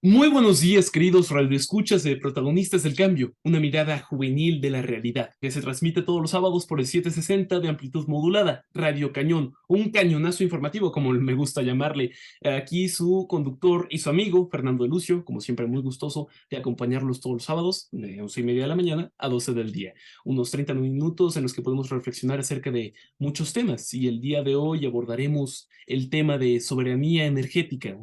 Muy buenos días, queridos radioescuchas de Protagonistas del Cambio, una mirada juvenil de la realidad, que se transmite todos los sábados por el 760 de amplitud modulada, Radio Cañón, un cañonazo informativo, como me gusta llamarle. Aquí su conductor y su amigo, Fernando de Lucio, como siempre muy gustoso de acompañarlos todos los sábados, de 11:30 de la mañana a 12 del día. Unos 30 minutos en los que podemos reflexionar acerca de muchos temas, y el día de hoy abordaremos el tema de soberanía energética,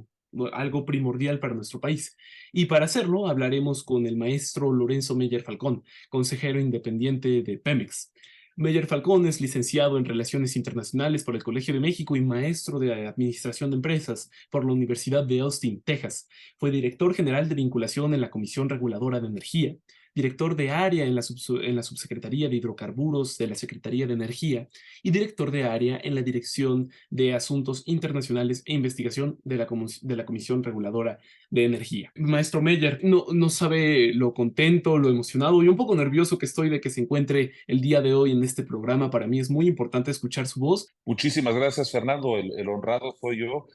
algo primordial para nuestro país. Y para hacerlo, hablaremos con el maestro Lorenzo Meyer Falcón, consejero independiente de Pemex. Meyer Falcón es licenciado en Relaciones Internacionales por el Colegio de México y maestro de Administración de Empresas por la Universidad de Austin, Texas. Fue director general de vinculación en la Comisión Reguladora de Energía, director de área en la Subsecretaría de Hidrocarburos de la Secretaría de Energía y director de área en la Dirección de Asuntos Internacionales e Investigación de la Comisión Reguladora de Energía. Maestro Meyer, no sabe lo contento, lo emocionado y un poco nervioso que estoy de que se encuentre el día de hoy en este programa. Para mí es muy importante escuchar su voz. Muchísimas gracias, Fernando. El honrado soy yo.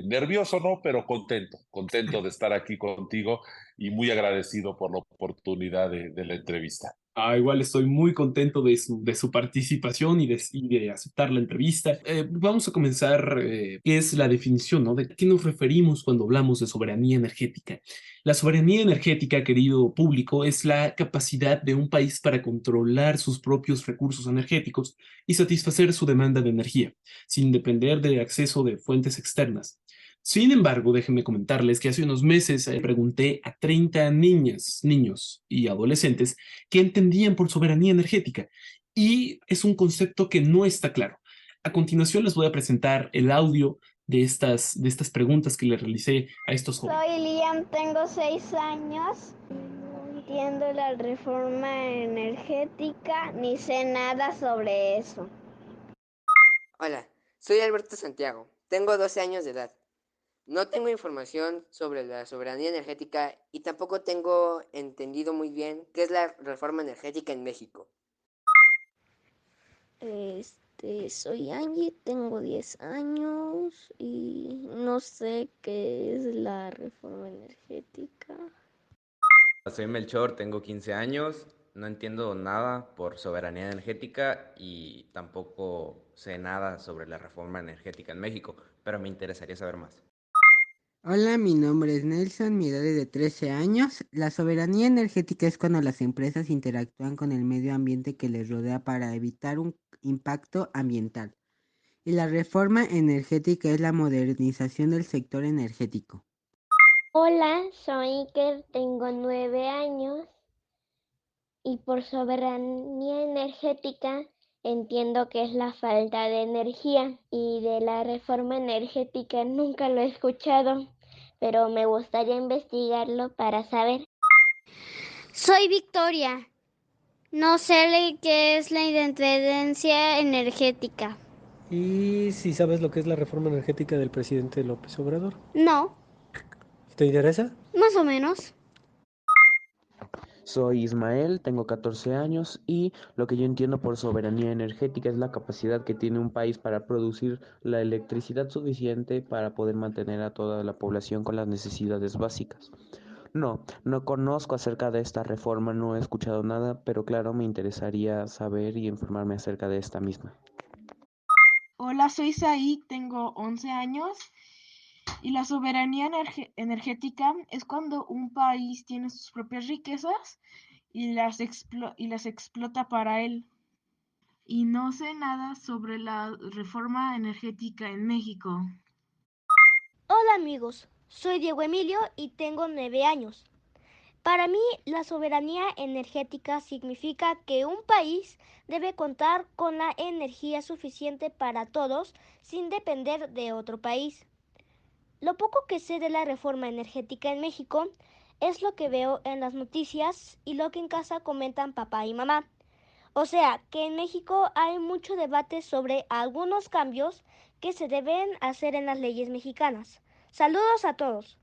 Nervioso, ¿no? Pero contento de estar aquí contigo y muy agradecido por la oportunidad de la entrevista. Igual estoy muy contento de su participación y de aceptar la entrevista. Vamos a comenzar, ¿qué es la definición, ¿no? ¿De qué nos referimos cuando hablamos de soberanía energética? La soberanía energética, querido público, es la capacidad de un país para controlar sus propios recursos energéticos y satisfacer su demanda de energía, sin depender del acceso de fuentes externas. Sin embargo, déjenme comentarles que hace unos meses pregunté a 30 niñas, niños y adolescentes qué entendían por soberanía energética, y es un concepto que no está claro. A continuación les voy a presentar el audio de estas preguntas que le realicé a estos jóvenes. Soy Liam, tengo 6 años. No entiendo la reforma energética ni sé nada sobre eso. Hola, soy Alberto Santiago, tengo 12 años de edad. No tengo información sobre la soberanía energética y tampoco tengo entendido muy bien qué es la reforma energética en México. Soy Angie, tengo 10 años y no sé qué es la reforma energética. Soy Melchor, tengo 15 años, no entiendo nada por soberanía energética y tampoco sé nada sobre la reforma energética en México, pero me interesaría saber más. Hola, mi nombre es Nelson, mi edad es de 13 años. La soberanía energética es cuando las empresas interactúan con el medio ambiente que les rodea para evitar un impacto ambiental. Y la reforma energética es la modernización del sector energético. Hola, soy Iker, tengo 9 años y por soberanía energética entiendo que es la falta de energía y de la reforma energética nunca lo he escuchado, pero me gustaría investigarlo para saber. Soy Victoria. No sé qué es la independencia energética. ¿Y si sabes lo que es la reforma energética del presidente López Obrador? No, ¿Te interesa? más o menos. Soy Ismael, tengo 14 años y lo que yo entiendo por soberanía energética es la capacidad que tiene un país para producir la electricidad suficiente para poder mantener a toda la población con las necesidades básicas. No conozco acerca de esta reforma, no he escuchado nada, pero claro, me interesaría saber y informarme acerca de esta misma. Hola, soy Said, tengo 11 años y la soberanía energética es cuando un país tiene sus propias riquezas y las explota para él. Y no sé nada sobre la reforma energética en México. Hola amigos, soy Diego Emilio y tengo 9 años. Para mí, la soberanía energética significa que un país debe contar con la energía suficiente para todos sin depender de otro país. Lo poco que sé de la reforma energética en México es lo que veo en las noticias y lo que en casa comentan papá y mamá. O sea, que en México hay mucho debate sobre algunos cambios que se deben hacer en las leyes mexicanas. Saludos a todos.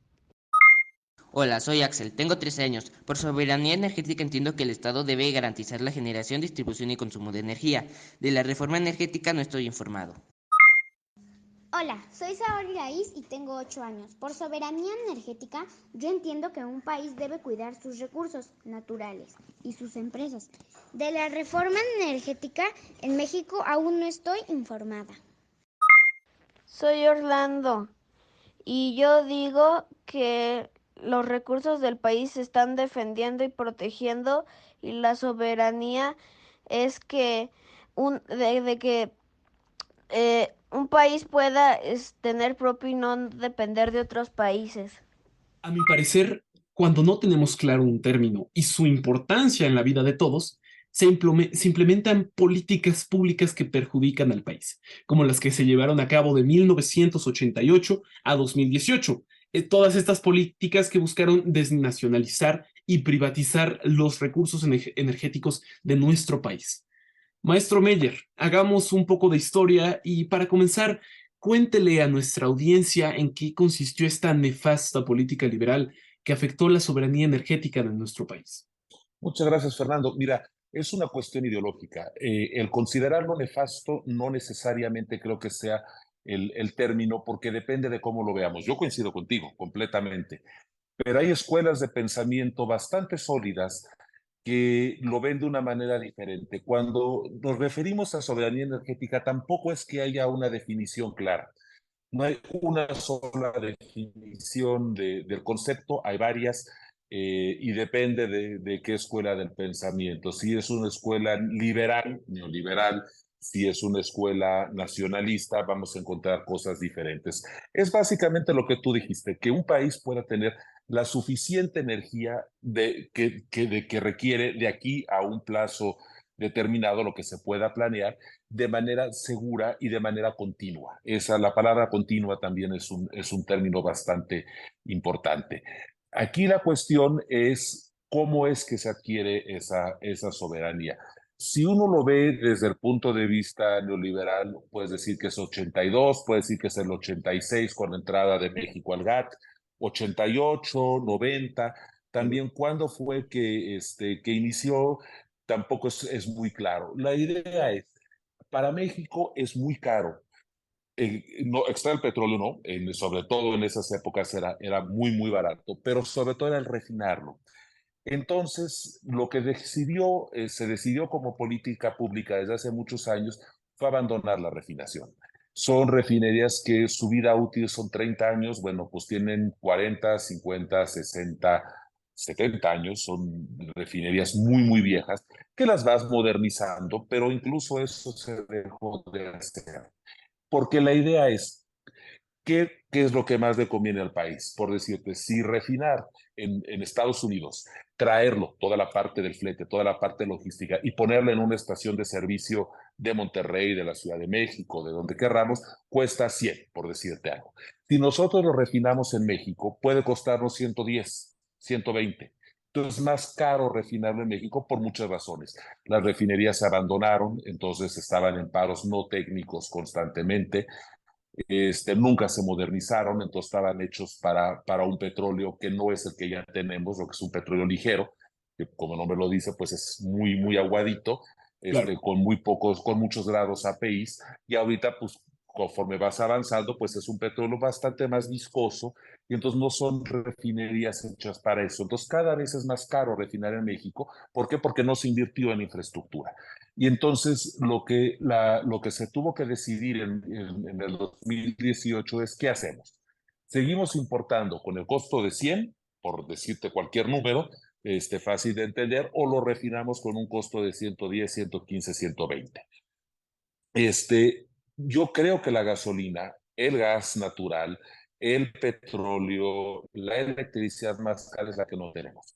Hola, soy Axel, tengo 13 años. Por soberanía energética entiendo que el Estado debe garantizar la generación, distribución y consumo de energía. De la reforma energética no estoy informado. Hola, soy Saori Raiz y tengo 8 años. Por soberanía energética, yo entiendo que un país debe cuidar sus recursos naturales y sus empresas. De la reforma energética en México aún no estoy informada. Soy Orlando y yo digo que los recursos del país se están defendiendo y protegiendo y la soberanía es que de que un país pueda tener propio y no depender de otros países. A mi parecer, cuando no tenemos claro un término y su importancia en la vida de todos, se implementan políticas públicas que perjudican al país, como las que se llevaron a cabo de 1988 a 2018. Todas estas políticas que buscaron desnacionalizar y privatizar los recursos energéticos de nuestro país. Maestro Meyer, hagamos un poco de historia y para comenzar, cuéntele a nuestra audiencia en qué consistió esta nefasta política liberal que afectó la soberanía energética de nuestro país. Muchas gracias, Fernando. Mira, es una cuestión ideológica. El considerarlo nefasto no necesariamente creo que sea el término, porque depende de cómo lo veamos. Yo coincido contigo completamente, pero hay escuelas de pensamiento bastante sólidas que lo ven de una manera diferente. Cuando nos referimos a soberanía energética, tampoco es que haya una definición clara. No hay una sola definición del concepto, hay varias y depende de qué escuela del pensamiento. Si es una escuela liberal, neoliberal, si es una escuela nacionalista, vamos a encontrar cosas diferentes. Es básicamente lo que tú dijiste, que un país pueda tener la suficiente energía que requiere de aquí a un plazo determinado, lo que se pueda planear, de manera segura y de manera continua. La palabra continua también es un término bastante importante. Aquí la cuestión es cómo es que se adquiere esa soberanía. Si uno lo ve desde el punto de vista neoliberal, puedes decir que es 82, puedes decir que es el 86 con la entrada de México al GATT, 88, 90. También cuándo fue que inició, tampoco es muy claro. La idea es, para México es muy caro. No, extraer el petróleo no, sobre todo en esas épocas era muy, muy barato, pero sobre todo era el refinarlo. Entonces, lo que se decidió como política pública desde hace muchos años fue abandonar la refinación. Son refinerías que su vida útil son 30 años, bueno, pues tienen 40, 50, 60, 70 años, son refinerías muy, muy viejas, que las vas modernizando, pero incluso eso se dejó de hacer. Porque la idea es, ¿qué es lo que más le conviene al país? Por decirte, si refinar en Estados Unidos, traerlo, toda la parte del flete, toda la parte logística, y ponerlo en una estación de servicio de Monterrey, de la Ciudad de México, de donde querramos, cuesta 100, por decirte algo. Si nosotros lo refinamos en México, puede costarnos 110, 120. Entonces es más caro refinarlo en México por muchas razones. Las refinerías se abandonaron, entonces estaban en paros no técnicos constantemente. Nunca se modernizaron, entonces estaban hechos para un petróleo que no es el que ya tenemos, lo que es un petróleo ligero, que como el nombre lo dice, pues es muy, muy aguadito, Claro. con muchos grados API, y ahorita, pues conforme vas avanzando, pues es un petróleo bastante más viscoso, y entonces no son refinerías hechas para eso. Entonces cada vez es más caro refinar en México. ¿Por qué? Porque no se invirtió en infraestructura. Y entonces lo que se tuvo que decidir en el 2018 es ¿qué hacemos? ¿Seguimos importando con el costo de 100, por decirte cualquier número, fácil de entender, o lo refinamos con un costo de 110, 115, 120? Yo creo que la gasolina, el gas natural, el petróleo, la electricidad más cara es la que no tenemos.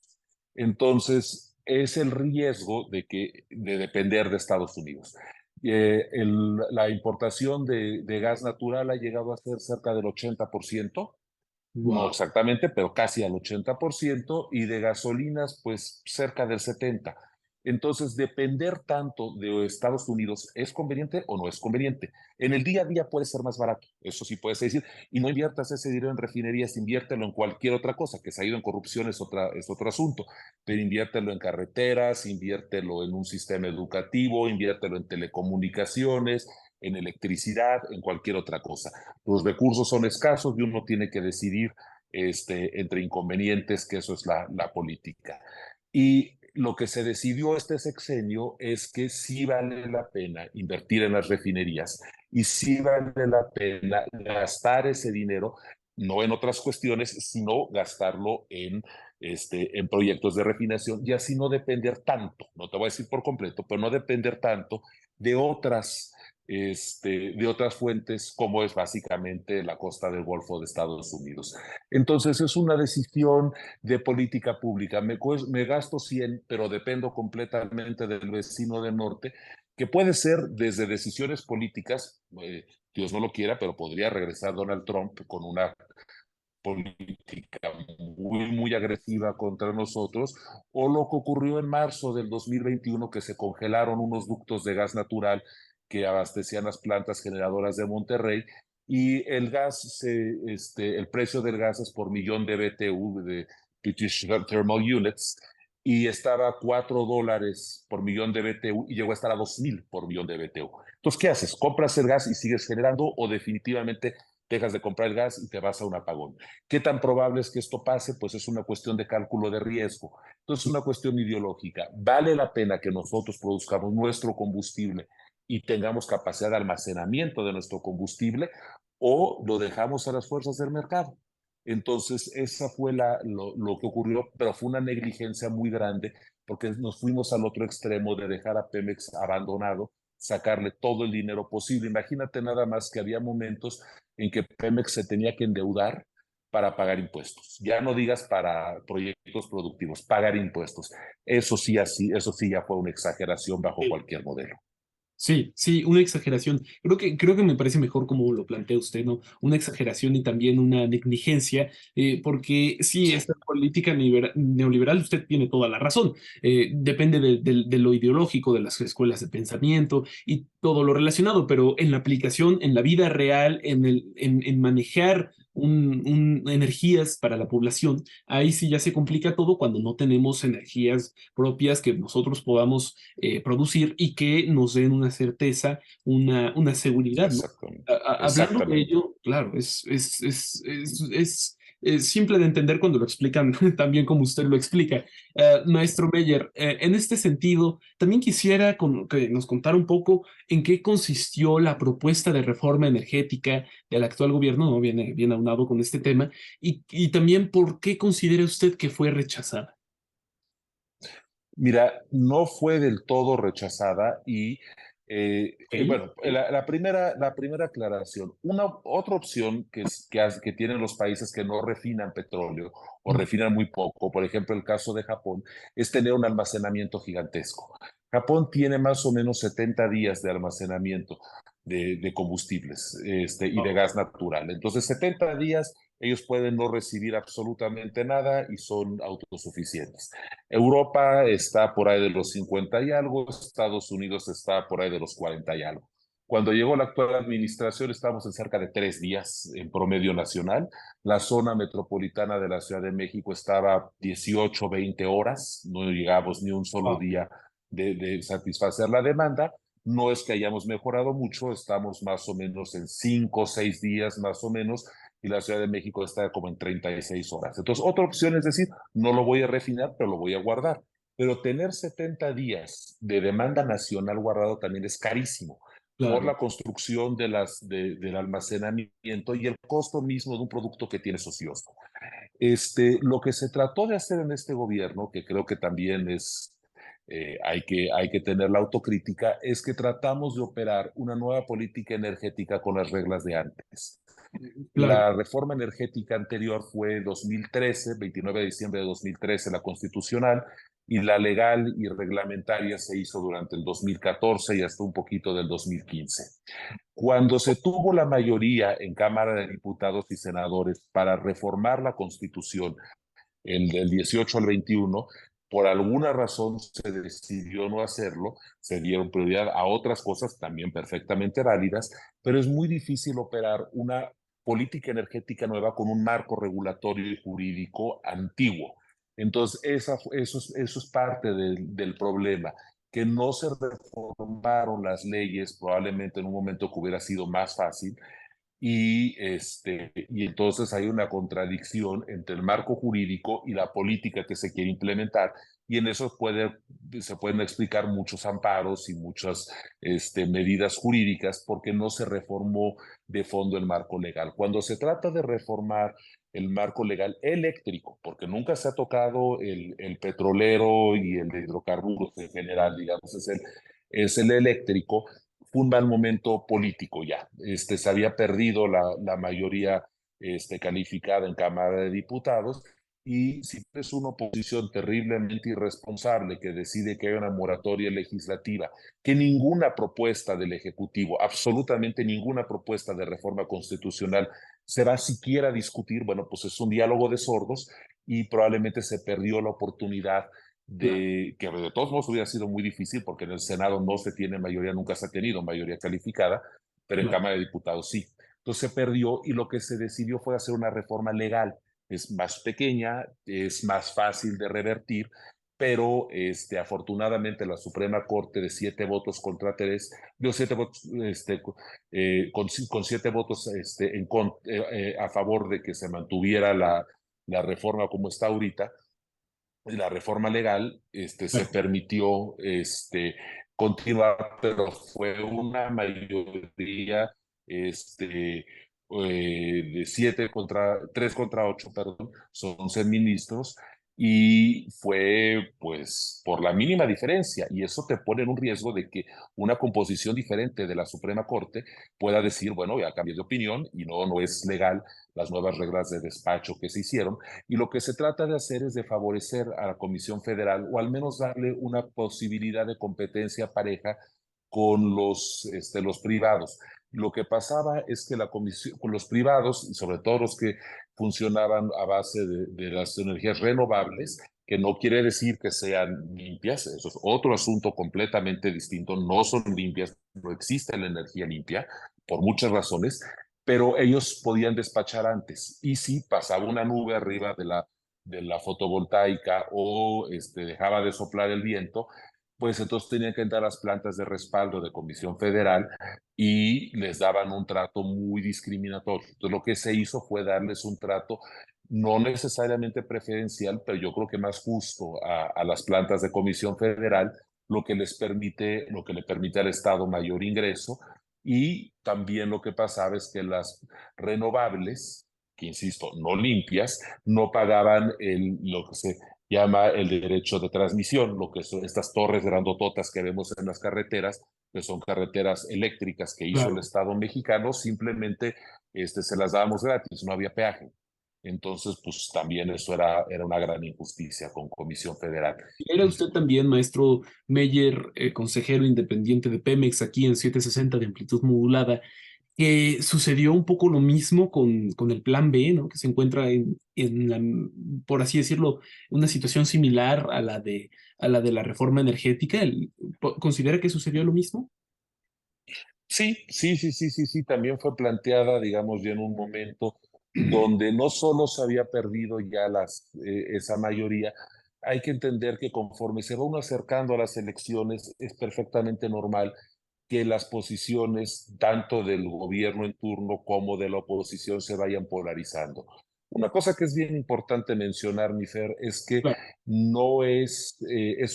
Entonces, es el riesgo de depender de Estados Unidos. La importación de gas natural ha llegado a ser cerca del 80%, no Wow. exactamente, pero casi al 80%, y de gasolinas, pues cerca del 70%. Entonces, depender tanto de Estados Unidos, ¿es conveniente o no es conveniente? En el día a día puede ser más barato, eso sí puedes decir, y no inviertas ese dinero en refinerías, inviértelo en cualquier otra cosa, que se ha ido en corrupción es otro asunto, pero inviértelo en carreteras, inviértelo en un sistema educativo, inviértelo en telecomunicaciones, en electricidad, en cualquier otra cosa. Los recursos son escasos y uno tiene que decidir entre inconvenientes, que eso es la política. Y lo que se decidió este sexenio es que sí vale la pena invertir en las refinerías y sí vale la pena gastar ese dinero, no en otras cuestiones, sino gastarlo en proyectos de refinación y así no depender tanto, no te voy a decir por completo, pero no depender tanto de otras fuentes como es básicamente la costa del Golfo de Estados Unidos. Entonces es una decisión de política pública. Me gasto 100, pero dependo completamente del vecino del norte, que puede ser desde decisiones políticas, Dios no lo quiera, pero podría regresar Donald Trump con una política muy agresiva contra nosotros, o lo que ocurrió en marzo del 2021, que se congelaron unos ductos de gas natural que abastecían las plantas generadoras de Monterrey, y el precio del gas es por millón de BTU, de British Thermal Units, y estaba a $4 por millón de BTU y llegó a estar a 2,000 por millón de BTU. Entonces, ¿qué haces? ¿Compras el gas y sigues generando o definitivamente dejas de comprar el gas y te vas a un apagón? ¿Qué tan probable es que esto pase? Pues es una cuestión de cálculo de riesgo. Entonces, es una cuestión ideológica. ¿Vale la pena que nosotros produzcamos nuestro combustible y tengamos capacidad de almacenamiento de nuestro combustible, o lo dejamos a las fuerzas del mercado? Entonces, esa fue lo que ocurrió, pero fue una negligencia muy grande porque nos fuimos al otro extremo de dejar a Pemex abandonado, sacarle todo el dinero posible. Imagínate nada más que había momentos en que Pemex se tenía que endeudar para pagar impuestos. Ya no digas para proyectos productivos, pagar impuestos. Eso sí ya fue una exageración bajo cualquier modelo. Sí, sí, una exageración. Creo que me parece mejor como lo plantea usted, ¿no? Una exageración y también una negligencia, porque sí, esta política neoliberal, usted tiene toda la razón. Depende de lo ideológico, de las escuelas de pensamiento y todo lo relacionado, pero en la aplicación, en la vida real, en manejar energías para la población, ahí sí ya se complica todo cuando no tenemos energías propias que nosotros podamos producir y que nos den una certeza, una seguridad, ¿no? Hablando de ello, claro, es simple de entender cuando lo explican también como usted lo explica. Maestro Meyer, en este sentido, también quisiera que nos contara un poco en qué consistió la propuesta de reforma energética del actual gobierno, ¿no? Viene bien aunado con este tema, y también por qué considera usted que fue rechazada. Mira, no fue del todo rechazada y Ok. bueno, la primera aclaración, otra opción que tienen los países que no refinan petróleo o refinan muy poco, por ejemplo el caso de Japón, es tener un almacenamiento gigantesco. Japón tiene más o menos 70 días de almacenamiento de combustibles y de gas natural. Entonces, 70 días ellos pueden no recibir absolutamente nada y son autosuficientes. Europa está por ahí de los 50 y algo, Estados Unidos está por ahí de los 40 y algo. Cuando llegó la actual administración estábamos en cerca de 3 días en promedio nacional. La zona metropolitana de la Ciudad de México estaba 18, 20 horas, no llegamos ni un solo día de satisfacer la demanda. No es que hayamos mejorado mucho, estamos más o menos en 5 o 6 días más o menos, y la Ciudad de México está como en 36 horas. Entonces, otra opción es decir, no lo voy a refinar, pero lo voy a guardar. Pero tener 70 días de demanda nacional guardado también es carísimo por la construcción del almacenamiento y el costo mismo de un producto que tiene ocioso. Lo que se trató de hacer en este gobierno, que creo que también hay que tener la autocrítica, es que tratamos de operar una nueva política energética con las reglas de antes. La reforma energética anterior fue 2013, 29 de diciembre de 2013, la constitucional, y la legal y reglamentaria se hizo durante el 2014 y hasta un poquito del 2015. Cuando se tuvo la mayoría en Cámara de Diputados y Senadores para reformar la Constitución del 18 al 21, por alguna razón se decidió no hacerlo, se dieron prioridad a otras cosas también perfectamente válidas, pero es muy difícil operar una política energética nueva con un marco regulatorio y jurídico antiguo. Entonces, eso es parte del problema. que no se reformaron las leyes, probablemente en un momento que hubiera sido más fácil, y entonces hay una contradicción entre el marco jurídico y la política que se quiere implementar, y en eso se pueden explicar muchos amparos y muchas medidas jurídicas porque no se reformó de fondo el marco legal. Cuando se trata de reformar el marco legal eléctrico, porque nunca se ha tocado el petrolero y el de hidrocarburos en general, digamos, es el eléctrico, fue un mal momento político ya. Se había perdido la mayoría calificada en Cámara de Diputados, y si es una oposición terriblemente irresponsable que decide que hay una moratoria legislativa, que ninguna propuesta del Ejecutivo, absolutamente ninguna propuesta de reforma constitucional se va siquiera a discutir, bueno, pues es un diálogo de sordos, y probablemente se perdió la oportunidad que de todos modos hubiera sido muy difícil porque en el Senado no se tiene mayoría, nunca se ha tenido mayoría calificada, pero en Cámara de Diputados sí. Entonces se perdió, y lo que se decidió fue hacer una reforma legal. Es más pequeña, es más fácil de revertir, pero afortunadamente la Suprema Corte de 7 votos contra 3, dio 7 votos, con 7 votos a favor de que se mantuviera la reforma como está ahorita, la reforma legal, se permitió continuar, pero fue una mayoría de 3 contra 8, perdón, son 11 ministros, y fue pues por la mínima diferencia, y eso te pone en un riesgo de que una composición diferente de la Suprema Corte pueda decir, bueno, ya cambié de opinión y no es legal las nuevas reglas de despacho que se hicieron, y lo que se trata de hacer es de favorecer a la Comisión Federal, o al menos darle una posibilidad de competencia pareja con los privados. Lo que pasaba es que con los privados, y sobre todo los que funcionaban a base de las energías renovables, que no quiere decir que sean limpias, eso es otro asunto completamente distinto, no son limpias, no existe la energía limpia, por muchas razones, pero ellos podían despachar antes, y si pasaba una nube arriba de la fotovoltaica, o dejaba de soplar el viento, pues entonces tenían que entrar a las plantas de respaldo de Comisión Federal y les daban un trato muy discriminatorio. Entonces lo que se hizo fue darles un trato no necesariamente preferencial, pero yo creo que más justo a las plantas de Comisión Federal, lo que le permite al Estado mayor ingreso. Y también lo que pasaba es que las renovables, que insisto, no limpias, no pagaban lo que se llama el derecho de transmisión, lo que son estas torres grandototas que vemos en las carreteras, que son carreteras eléctricas que hizo el Estado mexicano, simplemente se las dábamos gratis, no había peaje. Entonces, pues también eso era una gran injusticia con Comisión Federal. Era usted también, maestro Meyer, consejero independiente de Pemex aquí en 760 de amplitud modulada, que sucedió un poco lo mismo con el Plan B, ¿no? Que se encuentra por así decirlo, una situación similar a la de la reforma energética. ¿Considera que sucedió lo mismo? Sí, también fue planteada, digamos, ya en un momento donde no solo se había perdido ya esa mayoría. Hay que entender que conforme se va uno acercando a las elecciones, es perfectamente normal que las posiciones tanto del gobierno en turno como de la oposición se vayan polarizando. Una cosa que es bien importante mencionar, mi Fer, es que no es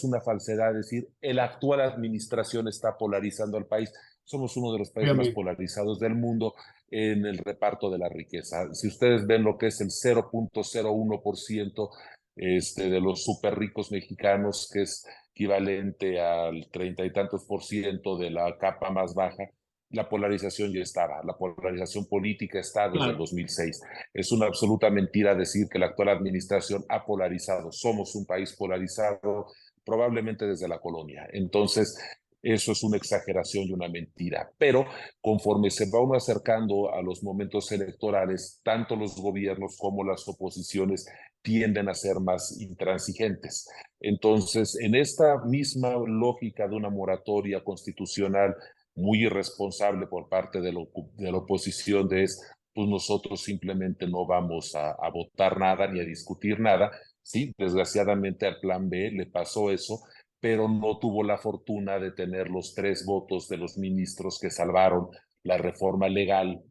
una falsedad decir la actual administración está polarizando al país. Somos uno de los países más polarizados del mundo en el reparto de la riqueza. Si ustedes ven lo que es el 0.01% de los súper ricos mexicanos, que es equivalente al 30 y tantos % de la capa más baja, la polarización ya estaba, la polarización política está desde el 2006. Es una absoluta mentira decir que la actual administración ha polarizado. Somos un país polarizado probablemente desde la colonia. Entonces, eso es una exageración y una mentira. Pero conforme se va uno acercando a los momentos electorales, tanto los gobiernos como las oposiciones tienden a ser más intransigentes. Entonces, en esta misma lógica de una moratoria constitucional muy irresponsable por parte de la oposición, pues nosotros simplemente no vamos a votar nada ni a discutir nada. Sí, desgraciadamente al Plan B le pasó eso, pero no tuvo la fortuna de tener los 3 votos de los ministros que salvaron la reforma legal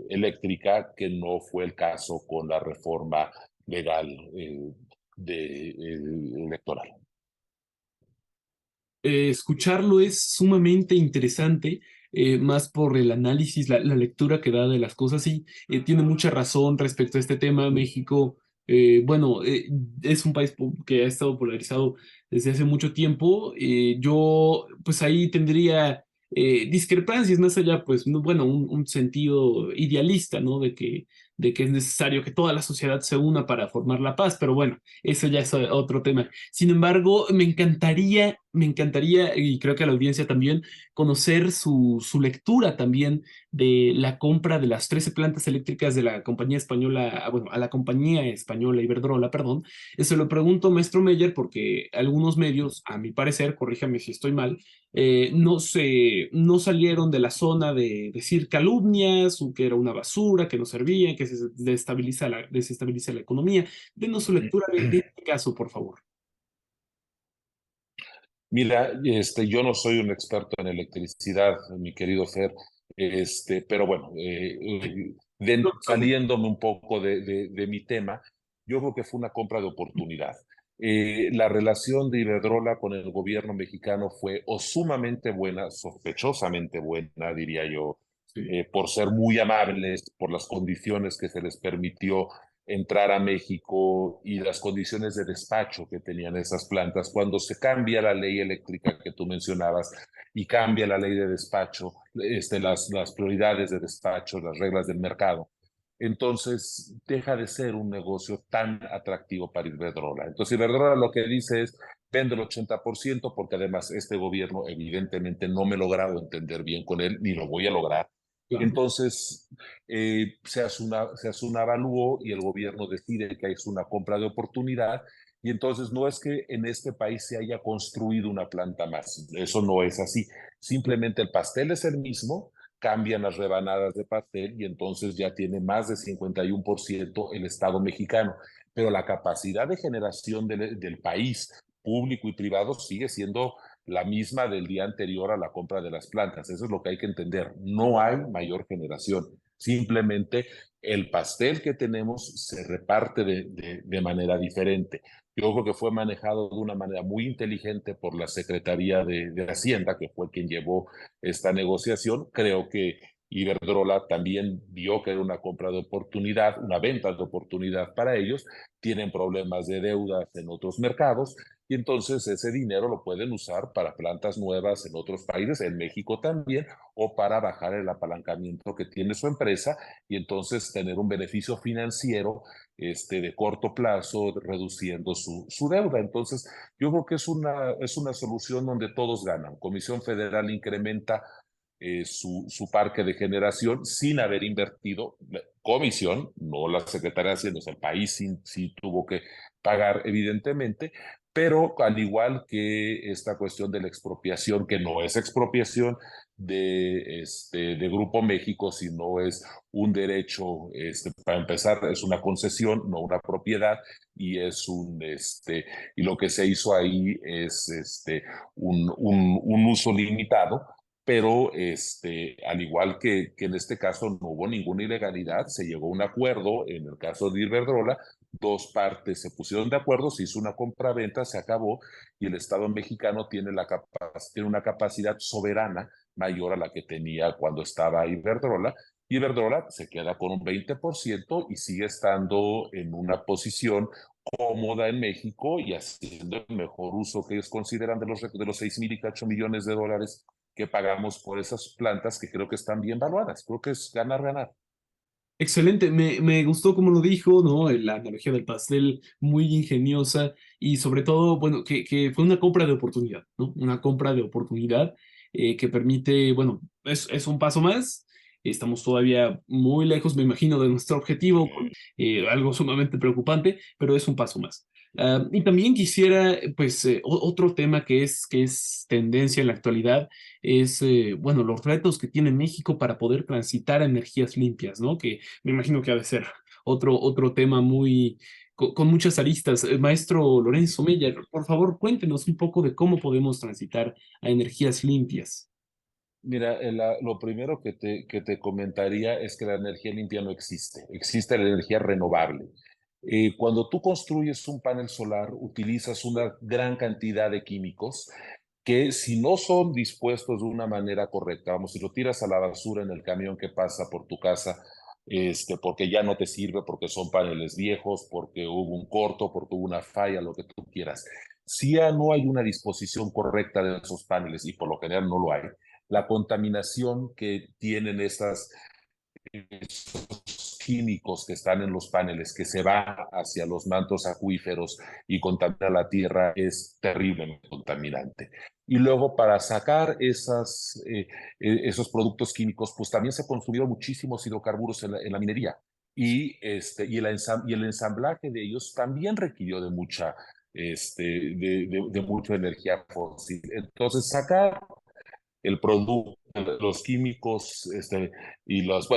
eléctrica, que no fue el caso con la reforma legal electoral. Escucharlo es sumamente interesante, más por el análisis, la lectura que da de las cosas, y tiene mucha razón respecto a este tema. México, bueno, es un país que ha estado polarizado desde hace mucho tiempo. Yo, pues ahí tendría discrepancias, más allá, pues, bueno, un sentido idealista, ¿no? De que es necesario que toda la sociedad se una para formar la paz, pero bueno, eso ya es otro tema. Sin embargo, me encantaría, y creo que a la audiencia también, conocer su lectura también de la compra de las 13 plantas eléctricas de la compañía española, bueno, a la compañía española Iberdrola, perdón. Eso lo pregunto, maestro Meyer, porque algunos medios, a mi parecer, corríjame si estoy mal, no salieron de la zona de decir calumnias, o que era una basura, que no servía, que se desestabiliza la economía. Denos su lectura de este caso, por favor. Mira, yo no soy un experto en electricidad, mi querido Fer, pero bueno, saliéndome un poco de mi tema, yo creo que fue una compra de oportunidad. La relación de Iberdrola con el gobierno mexicano fue o sumamente buena, sospechosamente buena, diría yo, por ser muy amables, por las condiciones que se les permitió entrar a México y las condiciones de despacho que tenían esas plantas. Cuando se cambia la ley eléctrica que tú mencionabas y cambia la ley de despacho, las prioridades de despacho, las reglas del mercado, entonces deja de ser un negocio tan atractivo para Iberdrola. Entonces Iberdrola lo que dice es, vende el 80%, porque además este gobierno evidentemente no me he logrado entender bien con él, ni lo voy a lograr. Entonces, se hace un avalúo y el gobierno decide que es una compra de oportunidad, y entonces no es que en este país se haya construido una planta más, eso no es así, simplemente el pastel es el mismo, cambian las rebanadas de pastel y entonces ya tiene más de 51% el Estado mexicano, pero la capacidad de generación del país, público y privado, sigue siendo la misma del día anterior a la compra de las plantas. Eso es lo que hay que entender. No hay mayor generación. Simplemente el pastel que tenemos se reparte de manera diferente. Yo creo que fue manejado de una manera muy inteligente por la Secretaría de Hacienda, que fue quien llevó esta negociación. Creo que Iberdrola también vio que era una compra de oportunidad, una venta de oportunidad para ellos. Tienen problemas de deudas en otros mercados, y entonces ese dinero lo pueden usar para plantas nuevas en otros países, en México también, o para bajar el apalancamiento que tiene su empresa y entonces tener un beneficio financiero de corto plazo, reduciendo su deuda. Entonces, yo creo que es una solución donde todos ganan. Comisión Federal incrementa su parque de generación sin haber invertido. Comisión, no la Secretaría de Hacienda, el país sí tuvo que pagar, evidentemente, pero al igual que esta cuestión de la expropiación, que no es expropiación de Grupo México, sino es un derecho, para empezar, es una concesión, no una propiedad, y y lo que se hizo ahí es un uso limitado. Pero al igual que en este caso no hubo ninguna ilegalidad, se llegó a un acuerdo en el caso de Iberdrola, 2 partes se pusieron de acuerdo, se hizo una compraventa, se acabó, y el Estado mexicano tiene una capacidad soberana mayor a la que tenía cuando estaba Iberdrola. Iberdrola se queda con un 20% y sigue estando en una posición cómoda en México y haciendo el mejor uso que ellos consideran de los 6,000 y cacho millones de dólares que pagamos por esas plantas, que creo que están bien valuadas. Creo que es ganar, ganar. Excelente, me gustó como lo dijo, ¿no? La analogía del pastel, muy ingeniosa, y sobre todo, bueno, que fue una compra de oportunidad, ¿no? Una compra de oportunidad que permite, bueno, es un paso más. Estamos todavía muy lejos, me imagino, de nuestro objetivo, algo sumamente preocupante, pero es un paso más. Y también quisiera, pues, otro tema que es tendencia en la actualidad es, bueno, los retos que tiene México para poder transitar a energías limpias, ¿no? Que me imagino que ha de ser otro tema muy con muchas aristas. Maestro Lorenzo Meyer, por favor, cuéntenos un poco de cómo podemos transitar a energías limpias. Mira, lo primero que te comentaría es que la energía limpia no existe, existe la energía renovable. Cuando tú construyes un panel solar, utilizas una gran cantidad de químicos que si no son dispuestos de una manera correcta, vamos, si lo tiras a la basura en el camión que pasa por tu casa, porque ya no te sirve, porque son paneles viejos, porque hubo un corto, porque hubo una falla, lo que tú quieras. Si ya no hay una disposición correcta de esos paneles, y por lo general no lo hay, la contaminación que tienen esos químicos que están en los paneles, que se va hacia los mantos acuíferos y contamina la tierra, es terriblemente contaminante. Y luego para sacar esos productos químicos, pues también se consumieron muchísimos hidrocarburos en la minería. Y el ensamblaje de ellos también requirió de mucha energía fósil. Entonces, sacar el producto, los químicos y los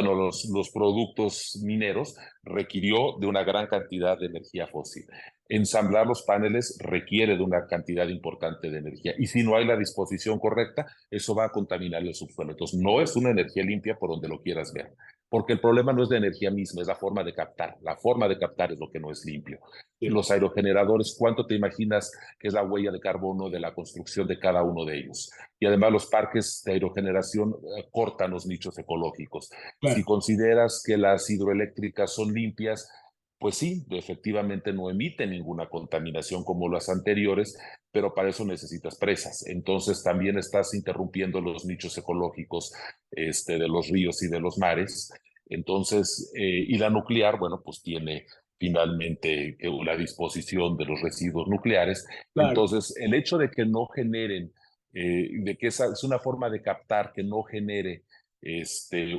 productos mineros requirió de una gran cantidad de energía fósil. Ensamblar los paneles requiere de una cantidad importante de energía y si no hay la disposición correcta, eso va a contaminar el subsuelo. Entonces, no es una energía limpia por donde lo quieras ver, porque el problema no es la energía misma, es la forma de captar. La forma de captar es lo que no es limpio. Los aerogeneradores, ¿cuánto te imaginas que es la huella de carbono de la construcción de cada uno de ellos? Y además los parques de aerogeneración cortan los nichos ecológicos. Claro. Si consideras que las hidroeléctricas son limpias, pues sí, efectivamente no emiten ninguna contaminación como las anteriores, pero para eso necesitas presas. Entonces también estás interrumpiendo los nichos ecológicos de los ríos y de los mares. Entonces, y la nuclear, bueno, pues tiene finalmente la disposición de los residuos nucleares. Claro. Entonces, el hecho de que no generen de que esa es una forma de captar que no genere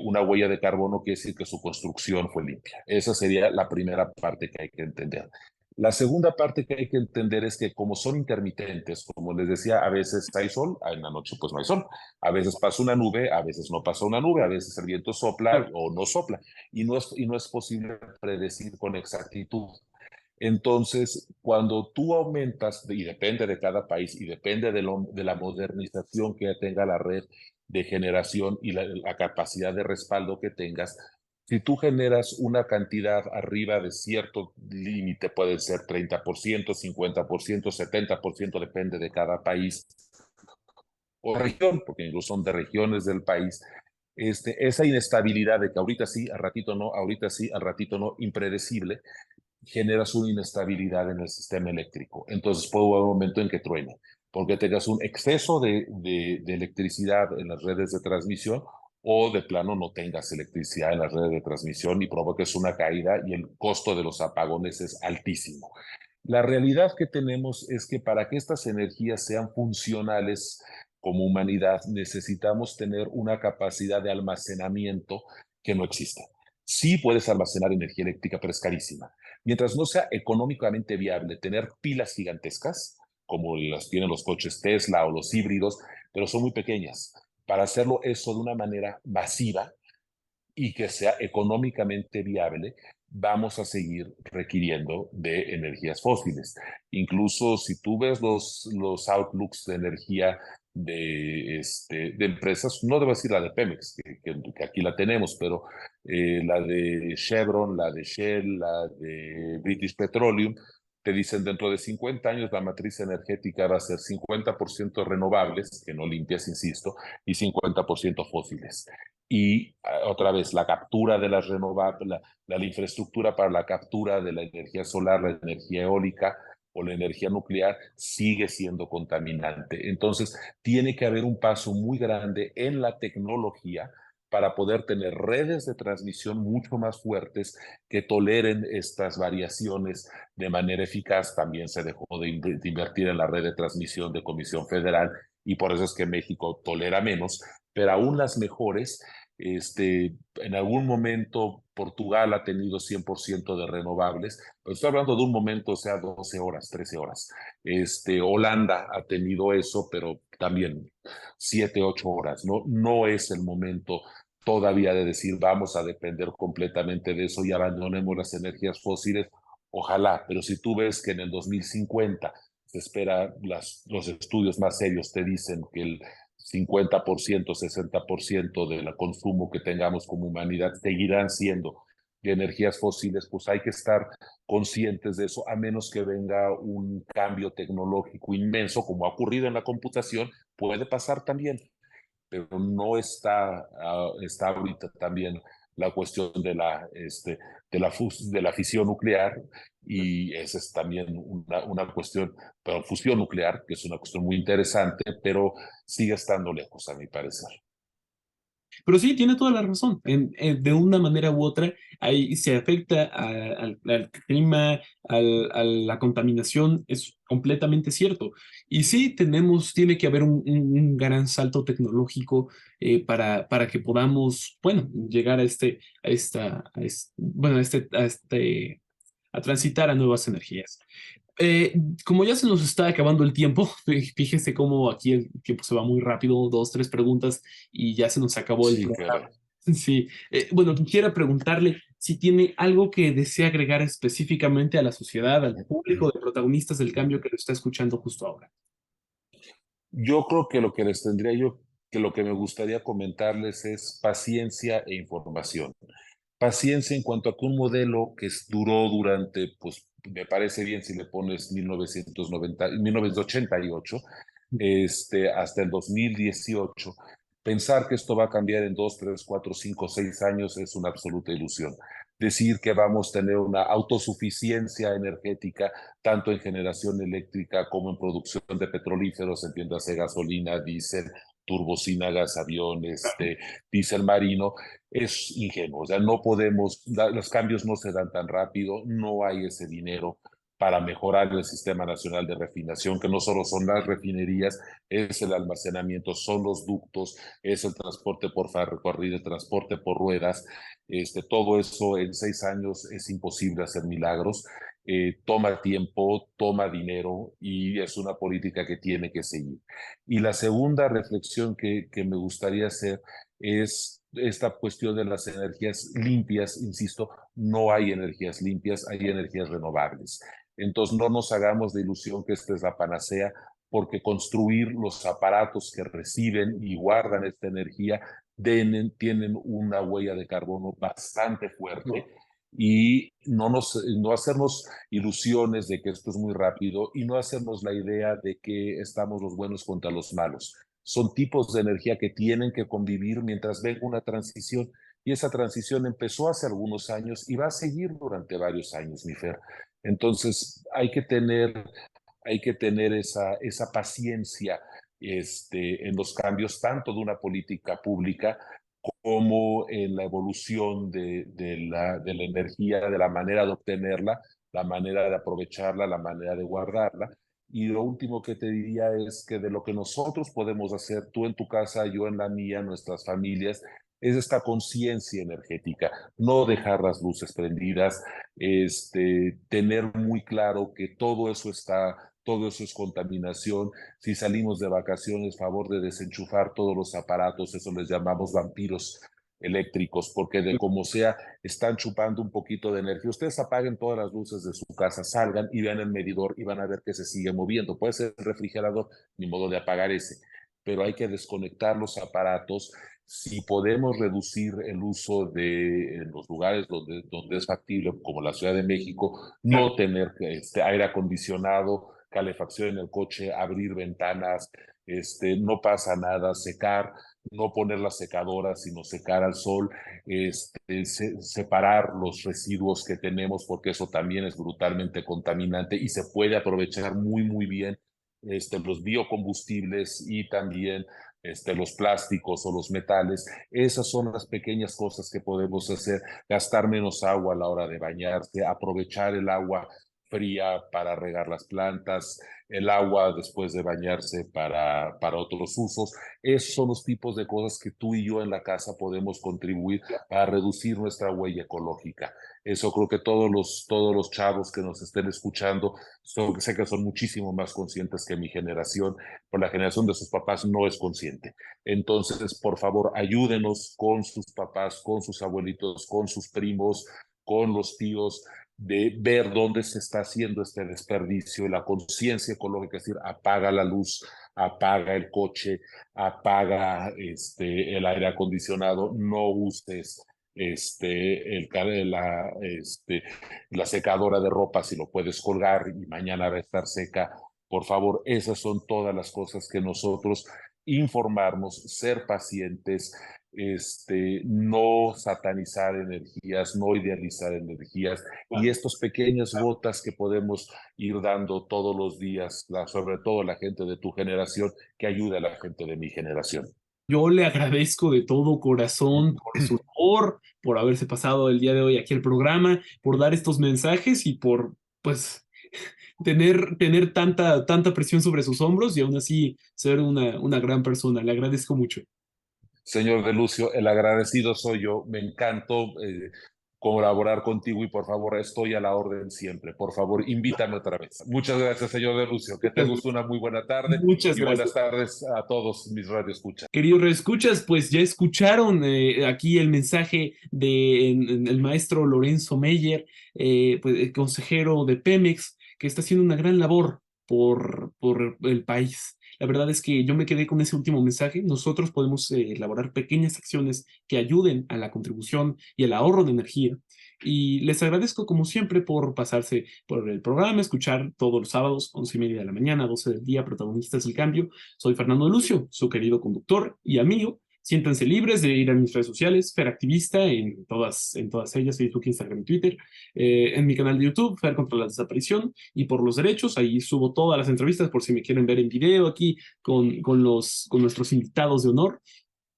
una huella de carbono, quiere decir que su construcción fue limpia. Esa sería la primera parte que hay que entender. La segunda parte que hay que entender es que como son intermitentes, como les decía, a veces hay sol, en la noche pues no hay sol, a veces pasa una nube, a veces no pasa una nube, a veces el viento sopla o no sopla, y no es posible predecir con exactitud. Entonces, cuando tú aumentas, y depende de cada país, y depende de la modernización que tenga la red de generación y la capacidad de respaldo que tengas, si tú generas una cantidad arriba de cierto límite, puede ser 30%, 50%, 70%, depende de cada país o región, porque incluso son de regiones del país, esa inestabilidad de que ahorita sí, al ratito no, ahorita sí, al ratito no, impredecible, generas una inestabilidad en el sistema eléctrico. Entonces puede haber un momento en que truene, porque tengas un exceso de electricidad en las redes de transmisión o de plano no tengas electricidad en las redes de transmisión y provoques una caída y el costo de los apagones es altísimo. La realidad que tenemos es que para que estas energías sean funcionales como humanidad necesitamos tener una capacidad de almacenamiento que no existe. Sí puedes almacenar energía eléctrica, pero es carísima. Mientras no sea económicamente viable tener pilas gigantescas, como las tienen los coches Tesla o los híbridos, pero son muy pequeñas. Para hacerlo eso de una manera masiva y que sea económicamente viable, vamos a seguir requiriendo de energías fósiles. Incluso si tú ves los outlooks de energía de empresas, no debo decir la de Pemex, que aquí la tenemos, pero la de Chevron, la de Shell, la de British Petroleum, te dicen dentro de 50 años la matriz energética va a ser 50% renovables, que no limpias, insisto, y 50% fósiles. Y otra vez, la captura de las renovables, la infraestructura para la captura de la energía solar, la energía eólica o la energía nuclear sigue siendo contaminante. Entonces, tiene que haber un paso muy grande en la tecnología para poder tener redes de transmisión mucho más fuertes que toleren estas variaciones de manera eficaz. También se dejó de invertir en la red de transmisión de Comisión Federal y por eso es que México tolera menos, pero aún las mejores, en algún momento Portugal ha tenido 100% de renovables, pero estoy hablando de un momento, o sea, 12 horas, 13 horas. Holanda ha tenido eso, pero también 7, 8 horas. No es el momento todavía de decir vamos a depender completamente de eso y abandonemos las energías fósiles Ojalá, pero si tú ves que en el 2050 se espera, los estudios más serios te dicen que el 50%, 60% del consumo que tengamos como humanidad seguirán siendo de energías fósiles, pues hay que estar conscientes de eso, a menos que venga un cambio tecnológico inmenso, como ha ocurrido en la computación, puede pasar también, pero no está ahorita también la cuestión de la fisión nuclear, y esa es también una cuestión, pero fusión nuclear, que es una cuestión muy interesante, pero sigue estando lejos, a mi parecer. Pero sí, tiene toda la razón. De una manera u otra, ahí se afecta al clima, a la contaminación, es completamente cierto. Y sí, tiene que haber un gran salto tecnológico para que podamos, bueno, llegar a transitar a nuevas energías. Como ya se nos está acabando el tiempo, fíjese cómo aquí el tiempo se va muy rápido, dos, tres preguntas y ya se nos acabó el Sí, programa. caray. Sí, bueno, quisiera preguntarle si tiene algo que desea agregar específicamente a la sociedad, al público de protagonistas del cambio que lo está escuchando justo ahora. Yo creo que lo que me gustaría comentarles es paciencia e información. Paciencia en cuanto a que un modelo que duró durante, pues me parece bien si le pones 1988, hasta el 2018, pensar que esto va a cambiar en 2, 3, 4, 5, 6 años es una absoluta ilusión. Decir que vamos a tener una autosuficiencia energética, tanto en generación eléctrica como en producción de petrolíferos, entiéndase gasolina, diésel, turbocínagas, aviones, diésel marino, es ingenuo. O sea, no podemos, los cambios no se dan tan rápido, no hay ese dinero para mejorar el Sistema Nacional de Refinación, que no solo son las refinerías, es el almacenamiento, son los ductos, es el transporte por ferrocarril, el transporte por ruedas. Todo eso en 6 años es imposible hacer milagros. Toma tiempo, toma dinero, y es una política que tiene que seguir. Y la segunda reflexión que me gustaría hacer es esta cuestión de las energías limpias. Insisto, no hay energías limpias, hay energías renovables. Entonces no nos hagamos de ilusión que esta es la panacea, porque construir los aparatos que reciben y guardan esta energía tienen una huella de carbono bastante fuerte, y no hacernos ilusiones de que esto es muy rápido, y no hacernos la idea de que estamos los buenos contra los malos. Son tipos de energía que tienen que convivir mientras venga una transición, y esa transición empezó hace algunos años y va a seguir durante varios años, mi Fer. Entonces hay que tener esa paciencia en los cambios, tanto de una política pública como en la evolución de la energía, de la manera de obtenerla, la manera de aprovecharla, la manera de guardarla. Y lo último que te diría es que de lo que nosotros podemos hacer, tú en tu casa, yo en la mía, nuestras familias, es esta conciencia energética, no dejar las luces prendidas, tener muy claro que todo eso es contaminación. Si salimos de vacaciones, favor de desenchufar todos los aparatos, eso les llamamos vampiros eléctricos, porque de como sea, están chupando un poquito de energía. Ustedes apaguen todas las luces de su casa, salgan y vean el medidor y van a ver que se sigue moviendo. Puede ser el refrigerador, ni modo de apagar ese, pero hay que desconectar los aparatos. Si podemos reducir el uso en los lugares donde es factible, como la Ciudad de México, no tener aire acondicionado, calefacción en el coche, abrir ventanas, no pasa nada, secar, no poner la secadora, sino secar al sol, separar los residuos que tenemos, porque eso también es brutalmente contaminante, y se puede aprovechar muy, muy bien los biocombustibles, y también los plásticos o los metales. Esas son las pequeñas cosas que podemos hacer: gastar menos agua a la hora de bañarse, aprovechar el agua fría para regar las plantas, el agua después de bañarse para otros usos. Esos son los tipos de cosas que tú y yo en la casa podemos contribuir a reducir nuestra huella ecológica. Eso creo que todos los chavos que nos estén escuchando, sé que son muchísimo más conscientes que mi generación, pero la generación de sus papás no es consciente. Entonces, por favor, ayúdenos con sus papás, con sus abuelitos, con sus primos, con los tíos, de ver dónde se está haciendo este desperdicio, la conciencia ecológica, es decir, apaga la luz, apaga el coche, apaga el aire acondicionado, no uses la secadora de ropa si lo puedes colgar y mañana va a estar seca. Por favor, esas son todas las cosas que nosotros informarnos, ser pacientes, no satanizar energías, no idealizar energías, y estas pequeñas gotas que podemos ir dando todos los días, sobre todo la gente de tu generación, que ayude a la gente de mi generación. Yo le agradezco de todo corazón por su labor, por haberse pasado el día de hoy aquí al programa, por dar estos mensajes y por, pues, tener tanta presión sobre sus hombros y aún así ser una gran persona. Le agradezco mucho. Señor De Lucio, el agradecido soy yo. Me encantó colaborar contigo y por favor estoy a la orden siempre. Por favor, invítame otra vez. Muchas gracias, señor De Lucio. Que tengas una muy buena tarde. Muchas y gracias. Buenas tardes a todos mis radioescuchas. Queridos radioescuchas, pues ya escucharon aquí el mensaje del maestro Lorenzo Meyer, pues, el consejero de Pemex, que está haciendo una gran labor por el país. La verdad es que yo me quedé con ese último mensaje. Nosotros podemos elaborar pequeñas acciones que ayuden a la contribución y al ahorro de energía. Y les agradezco como siempre por pasarse por el programa, escuchar todos los sábados, 11:30 de la mañana, 12 del día, Protagonistas del Cambio. Soy Fernando Lucio, su querido conductor y amigo. Siéntanse libres de ir a mis redes sociales, Fer Activista, en todas ellas, Facebook, Instagram y Twitter, en mi canal de YouTube, Fer contra la desaparición, y por los derechos, ahí subo todas las entrevistas por si me quieren ver en video aquí con nuestros invitados de honor,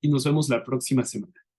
y nos vemos la próxima semana.